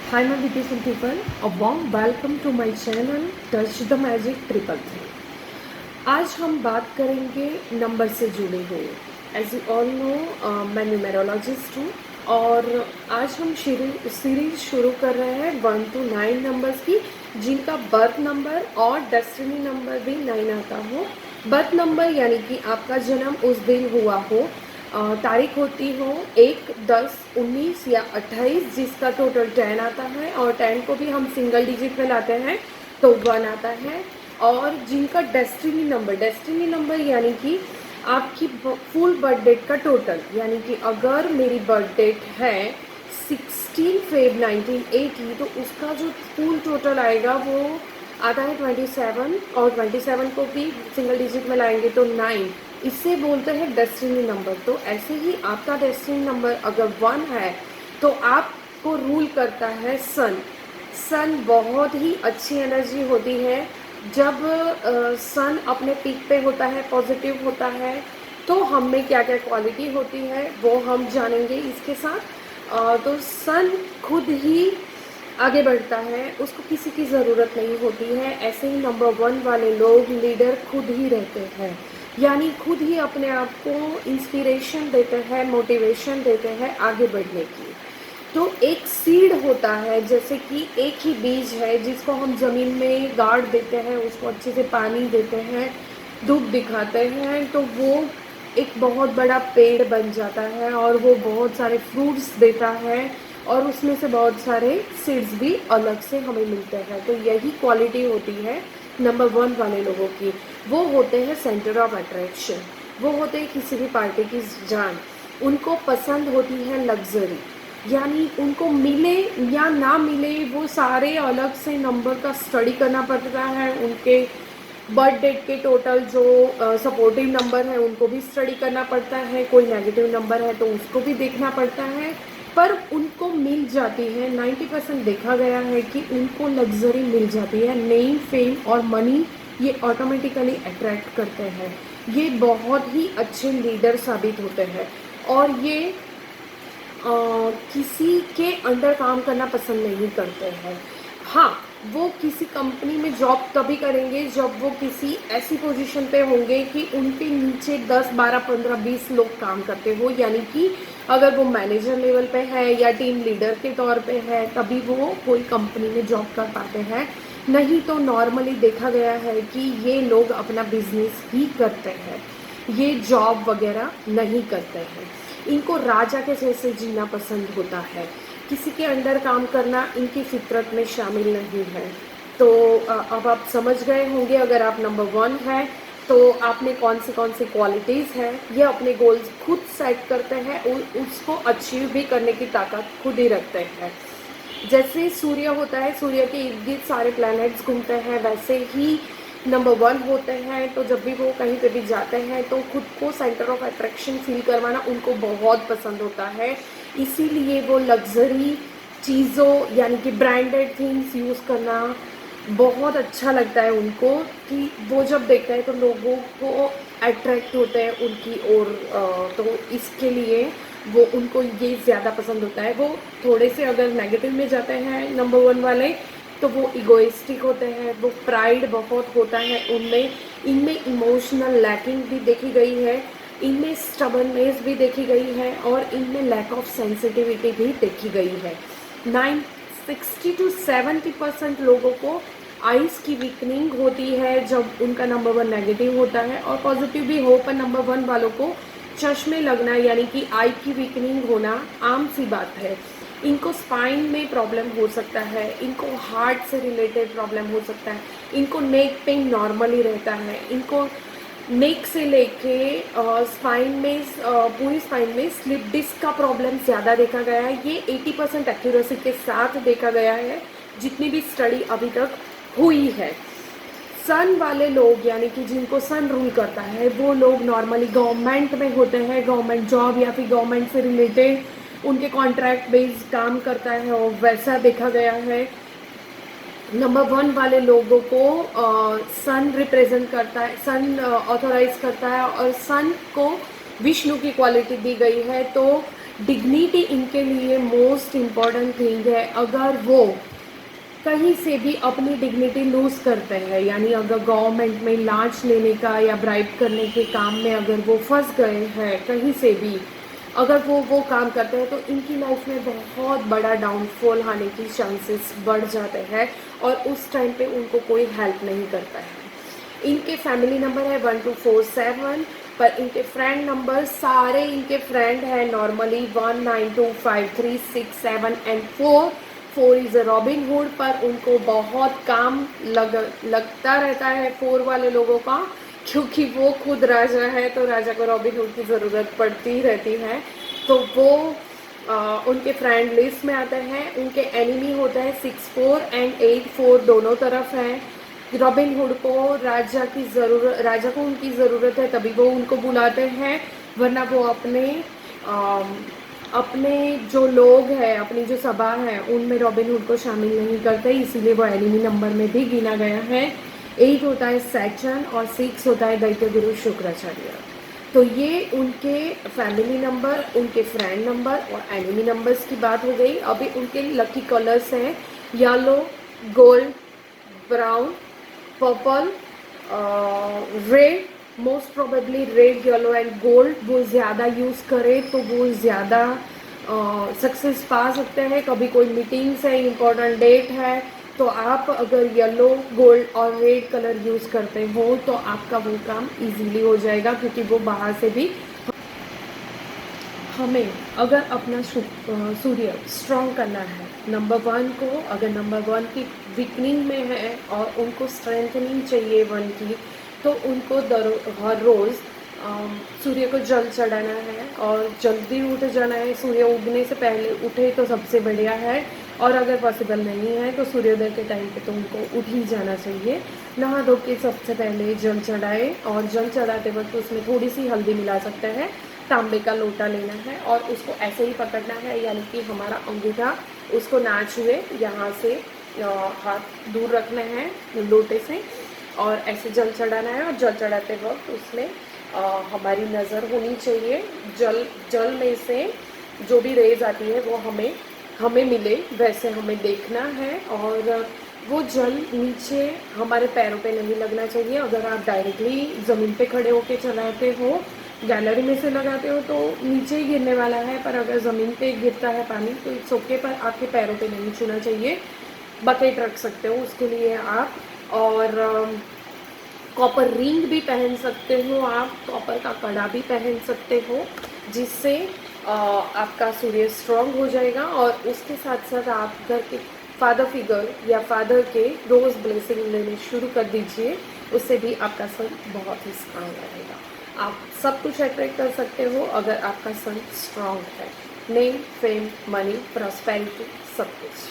Hi my beautiful people, a warm welcome to my channel Touch the Magic 333। आज हम बात करेंगे number से जुड़े हुए। एज यू ऑल नो मैं न्यूमेरोलॉजिस्ट हूँ और आज हम सीरीज शुरू कर रहे हैं 1 to 9 नंबर्स की, जिनका बर्थ नंबर और डेस्टिनी नंबर भी 9 आता हो। बर्थ नंबर यानी कि आपका जन्म उस दिन हुआ हो, तारीख होती हो 1, 10, 19 या 28, जिसका टोटल 10 आता है और 10 को भी हम सिंगल डिजिट में लाते हैं तो 1 आता है। और जिनका डेस्टिनी नंबर यानी कि आपकी फुल बर्थ डेट का टोटल, यानी कि अगर मेरी बर्थ डेट है 16 फेब 1980 तो उसका जो फुल टोटल आएगा वो आता है 27, और 27 को भी सिंगल डिजिट में लाएंगे तो 9, इससे बोलते हैं डेस्टिनी नंबर। तो ऐसे ही आपका डेस्टिनी नंबर अगर 1 है तो आपको रूल करता है सन। सन बहुत ही अच्छी एनर्जी होती है। जब सन अपने पीक पे होता है, पॉजिटिव होता है, तो हम में क्या क्या क्वालिटी होती है वो हम जानेंगे इसके साथ। तो सन खुद ही आगे बढ़ता है, उसको किसी की ज़रूरत नहीं होती है। ऐसे ही नंबर 1 वाले लोग लीडर खुद ही रहते हैं, यानी खुद ही अपने आप को इंस्पिरेशन देते हैं, मोटिवेशन देते हैं आगे बढ़ने की। तो एक सीड होता है, जैसे कि एक ही बीज है जिसको हम ज़मीन में गाड़ देते हैं, उसको अच्छे से पानी देते हैं, धूप दिखाते हैं, तो वो एक बहुत बड़ा पेड़ बन जाता है और वो बहुत सारे फ्रूट्स देता है और उसमें से बहुत सारे सीड्स भी अलग से हमें मिलते हैं। तो यही क्वालिटी होती है नंबर 1 वाले लोगों की। वो होते हैं सेंटर ऑफ अट्रैक्शन, वो होते हैं किसी भी पार्टी की जान। उनको पसंद होती है लग्जरी, यानी उनको मिले या ना मिले वो सारे अलग से नंबर का स्टडी करना पड़ता है। उनके बर्थ डेट के टोटल जो सपोर्टिव नंबर है उनको भी स्टडी करना पड़ता है, कोई नेगेटिव नंबर है तो उसको भी देखना पड़ता है, पर उनको मिल जाती है। 90% देखा गया है कि उनको लग्जरी मिल जाती है। नेम, फेम और मनी ये ऑटोमेटिकली अट्रैक्ट करते हैं। ये बहुत ही अच्छे लीडर साबित होते हैं और ये किसी के अंडर काम करना पसंद नहीं करते हैं। हाँ, वो किसी कंपनी में जॉब तभी करेंगे जब वो किसी ऐसी पोजीशन पे होंगे कि उनके नीचे 10, 12, 15, 20 लोग काम करते हो, यानी कि अगर वो मैनेजर लेवल पे है या टीम लीडर के तौर पे है तभी वो कोई कंपनी में जॉब कर पाते हैं। नहीं तो नॉर्मली देखा गया है कि ये लोग अपना बिजनेस ही करते हैं, ये जॉब वगैरह नहीं करते हैं। इनको राजा के जैसे जीना पसंद होता है, किसी के अंडर काम करना इनकी फितरत में शामिल नहीं है। तो अब आप समझ गए होंगे, अगर आप नंबर 1 है तो आपने कौन सी क्वालिटीज़ है। ये अपने गोल्स खुद सेट करते हैं और उसको अचीव भी करने की ताकत खुद ही रखते हैं। जैसे सूर्य होता है, सूर्य के इर्द गिर्द सारे प्लैनेट्स घूमते हैं, वैसे ही नंबर 1 होते हैं। तो जब भी वो कहीं पे भी जाते हैं तो खुद को सेंटर ऑफ अट्रैक्शन फील करवाना उनको बहुत पसंद होता है। इसीलिए वो लग्जरी चीज़ों यानी कि ब्रांडेड थिंग्स यूज़ करना बहुत अच्छा लगता है उनको, कि वो जब देखते हैं तो लोगों को अट्रैक्ट होते हैं उनकी ओर। तो इसके लिए वो उनको ये ज़्यादा पसंद होता है। वो थोड़े से अगर नेगेटिव में जाते हैं नंबर 1 वाले तो वो इगोइस्टिक होते हैं, वो प्राइड बहुत होता है उनमें, इनमें इमोशनल लैकिंग भी देखी गई है, इनमें स्टबर्ननेस भी देखी गई है और इनमें लैक ऑफ सेंसिटिविटी भी देखी गई है। 60 to 70% लोगों को आइज़ की वीकनिंग होती है जब उनका नंबर 1 नेगेटिव होता है, और पॉजिटिव भी हो पर नंबर 1 वालों को चश्मे लगना यानी कि आई की वीकनिंग होना आम सी बात है। इनको स्पाइन में प्रॉब्लम हो सकता है, इनको हार्ट से रिलेटेड प्रॉब्लम हो सकता है, इनको नेक पेन नॉर्मली रहता है, इनको नेक से लेके स्पाइन में पूरी स्पाइन में स्लिप डिस्क का प्रॉब्लम ज़्यादा देखा गया है। ये 80% एक्यूरेसी के साथ देखा गया है जितनी भी स्टडी अभी तक हुई है। सन वाले लोग यानी कि जिनको सन रूल करता है वो लोग नॉर्मली गवर्नमेंट में होते हैं, गवर्नमेंट जॉब या फिर गवर्नमेंट से रिलेटेड उनके कॉन्ट्रैक्ट बेस्ड काम करता है और वैसा देखा गया है। नंबर 1 वाले लोगों को सन रिप्रेजेंट करता है, सन ऑथोराइज करता है और सन को विष्णु की क्वालिटी दी गई है। तो डिग्निटी इनके लिए मोस्ट इम्पॉर्टेंट थिंग है। अगर वो कहीं से भी अपनी डिग्निटी लूज़ करते हैं, यानी अगर गवर्नमेंट में लांच लेने का या ब्राइब करने के काम में अगर वो फंस गए हैं कहीं से भी, अगर वो काम करते हैं तो इनकी लाइफ में बहुत बड़ा डाउनफॉल आने की चांसेस बढ़ जाते हैं और उस टाइम पे उनको कोई हेल्प नहीं करता है। इनके फैमिली नंबर है 1247, पर इनके फ्रेंड नंबर सारे इनके फ्रेंड हैं normally 192536 7 and 4। 4 is a robin hood, पर उनको बहुत काम लगता रहता है 4 वाले लोगों का, क्योंकि वो खुद राजा है तो राजा को रॉबिन हुड की ज़रूरत पड़ती ही रहती है। तो वो उनके फ्रेंड लिस्ट में आते हैं। उनके एनिमी होता है 64 एंड 84, दोनों तरफ हैं। रॉबिन हुड को राजा को उनकी ज़रूरत है तभी वो उनको बुलाते हैं, वरना वो अपने जो लोग हैं, अपनी जो सभा है उनमें रॉबिन हुड को शामिल नहीं करते, इसीलिए वो एनिमी नंबर में भी गिना गया है। 8 होता है सैटर्न और 6 होता है दैत्य गुरु शुक्राचार्य। तो ये उनके फैमिली नंबर, उनके फ्रेंड नंबर और एनिमी नंबर्स की बात हो गई। अभी उनके लकी कलर्स हैं yellow, gold, brown, purple, red. Most probably red, yellow and gold वो ज़्यादा यूज़ करें तो वो ज़्यादा सक्सेस पा सकते हैं। कभी कोई मीटिंग्स है, इम्पोर्टेंट डेट है, तो आप अगर येलो, गोल्ड और रेड कलर यूज़ करते हो तो आपका वो काम इजीली हो जाएगा, क्योंकि वो बाहर से भी हमें अगर अपना सूर्य स्ट्रॉन्ग करना है, नंबर 1 को अगर नंबर 1 की वीकनिंग में है और उनको स्ट्रेंथनिंग चाहिए 1 की, तो उनको हर रोज़ सूर्य को जल चढ़ाना है और जल्दी उठ जाना है। सूर्य उगने से पहले उठे तो सबसे बढ़िया है, और अगर पॉसिबल नहीं है तो सूर्योदय के टाइम पे तो उनको उठ ही जाना चाहिए। नहा धो के सबसे पहले जल चढ़ाए, और जल चढ़ाते वक्त उसमें थोड़ी सी हल्दी मिला सकते हैं। तांबे का लोटा लेना है और उसको ऐसे ही पकड़ना है, यानी कि हमारा अंगूठा उसको ना छुए, यहाँ से हाथ दूर रखना है लोटे से और ऐसे जल चढ़ाना है। और जल चढ़ाते वक्त उसमें हमारी नज़र होनी चाहिए। जल में से जो भी रेज आती है वो हमें मिले वैसे हमें देखना है, और वो जल नीचे हमारे पैरों पे नहीं लगना चाहिए। अगर आप डायरेक्टली ज़मीन पे खड़े होके चलाते हो, गैलरी में से लगाते हो, तो नीचे ही गिरने वाला है, पर अगर ज़मीन पे गिरता है पानी तो इट्स ओके, पर आपके पैरों पे नहीं छूना चाहिए। बकेट रख सकते हो उसके लिए आप, और कॉपर रिंग भी पहन सकते हो आप, कॉपर का कड़ा भी पहन सकते हो, जिससे आपका सूर्य स्ट्रॉन्ग हो जाएगा। और उसके साथ साथ आप घर के फादर फिगर या फादर के रोज़ ब्लेसिंग लेने शुरू कर दीजिए, उससे भी आपका सन बहुत ही स्ट्रांग रहेगा। आप सब कुछ अट्रैक्ट कर सकते हो अगर आपका सन स्ट्रांग है। नेम, फेम, मनी, प्रॉस्पेरिटी, सब कुछ।